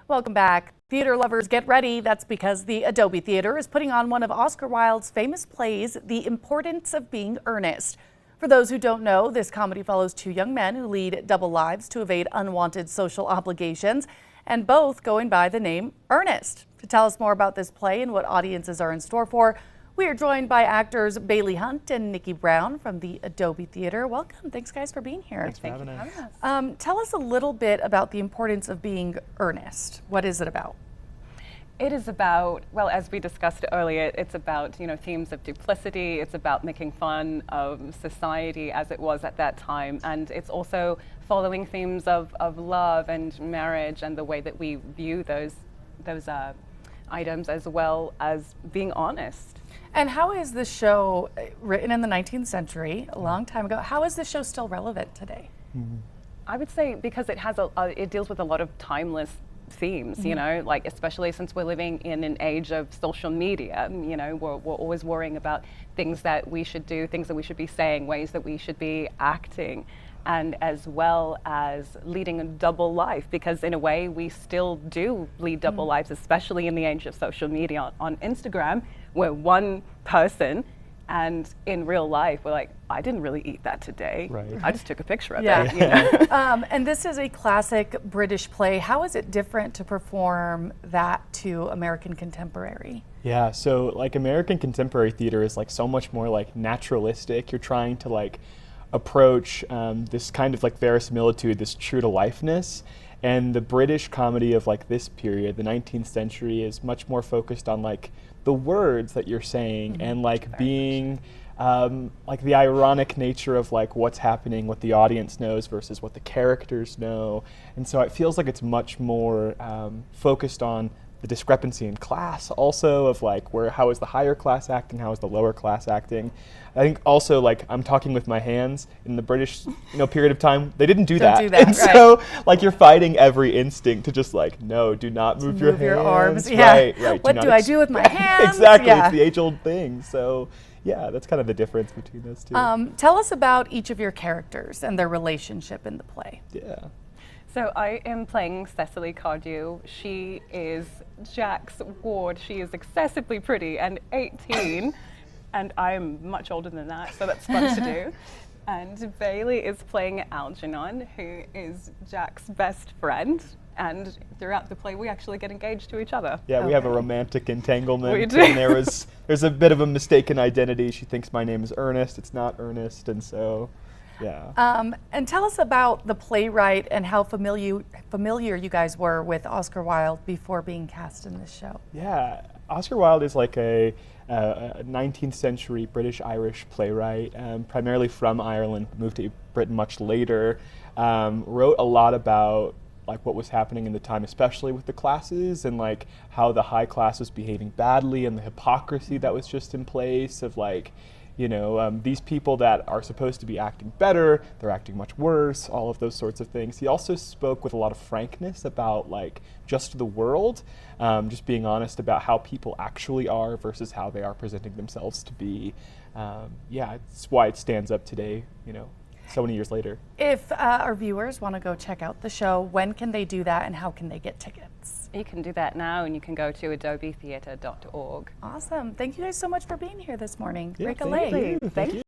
Welcome back. Theater lovers, get ready. That's because the Adobe Theater is putting on one of Oscar Wilde's famous plays, The Importance of Being Earnest. For those who don't know, this comedy follows two young men who lead double lives to evade unwanted social obligations, and both going by the name Earnest. To tell us more about this play and what audiences are in store for, we are joined by actors Bailey Hunt and Nikki Brown from the Adobe Theater. Welcome. Thanks, guys, for being here. Thanks for having us. Tell us a little bit about the importance of being earnest. What is it about? It is about, well, as we discussed earlier, it's about, themes of duplicity. It's about making fun of society as it was at that time. And it's also following themes of love and marriage and the way that we view those items, as well as being honest. And how is this show, written in the 19th century, a long time ago, how is this show still relevant today? I would say because it has it deals with a lot of timeless themes, like especially since we're living in an age of social media, we're always worrying about things that we should do, things that we should be saying, ways that we should be acting, and as well as leading a double life, because in a way we still do lead double lives, especially in the age of social media. On Instagram, we're one person, and in real life, we're like, I didn't really eat that today. Right. I just took a picture of Yeah. it. And this is a classic British play. How is it different to perform that to American contemporary? Yeah, so like American contemporary theater is like so much more like naturalistic. You're trying to like approach this kind of like verisimilitude, this true to lifeness. And the British comedy of like this period, the 19th century, is much more focused on like the words that you're saying and like being like the ironic nature of like what's happening, what the audience knows versus what the characters know. And so it feels like it's much more focused on the discrepancy in class also, of like how is the higher class acting, how is the lower class acting. I think also like I'm talking with my hands in the British period of time, they didn't do that. And right. So like you're fighting every instinct to just like, no, do not move your arms. Yeah. Right. What do I do with my hands? Exactly, Yeah. It's the age-old thing. So yeah, that's kind of the difference between those two. Tell us about each of your characters and their relationship in the play. Yeah. So I am playing Cecily Cardew. She is Jack's ward. She is excessively pretty and 18, and I'm much older than that, so that's fun to do. And Bailey is playing Algernon, who is Jack's best friend. And throughout the play, we actually get engaged to each other. Yeah, we have a romantic entanglement. We do. And there's a bit of a mistaken identity. She thinks my name is Ernest. It's not Ernest, and so. Yeah. And tell us about the playwright and how familiar you guys were with Oscar Wilde before being cast in this show. Yeah, Oscar Wilde is like a 19th century British-Irish playwright, primarily from Ireland, moved to Britain much later, wrote a lot about like what was happening in the time, especially with the classes and like how the high class was behaving badly and the hypocrisy that was just in place of like, these people that are supposed to be acting better, they're acting much worse, all of those sorts of things. He also spoke with a lot of frankness about like just the world, just being honest about how people actually are versus how they are presenting themselves to be. It's why it stands up today, so many years later. If our viewers want to go check out the show, when can they do that and how can they get tickets? You can do that now, and you can go to adobetheatre.org. Awesome. Thank you guys so much for being here this morning. Yeah, Break a leg. Thank you.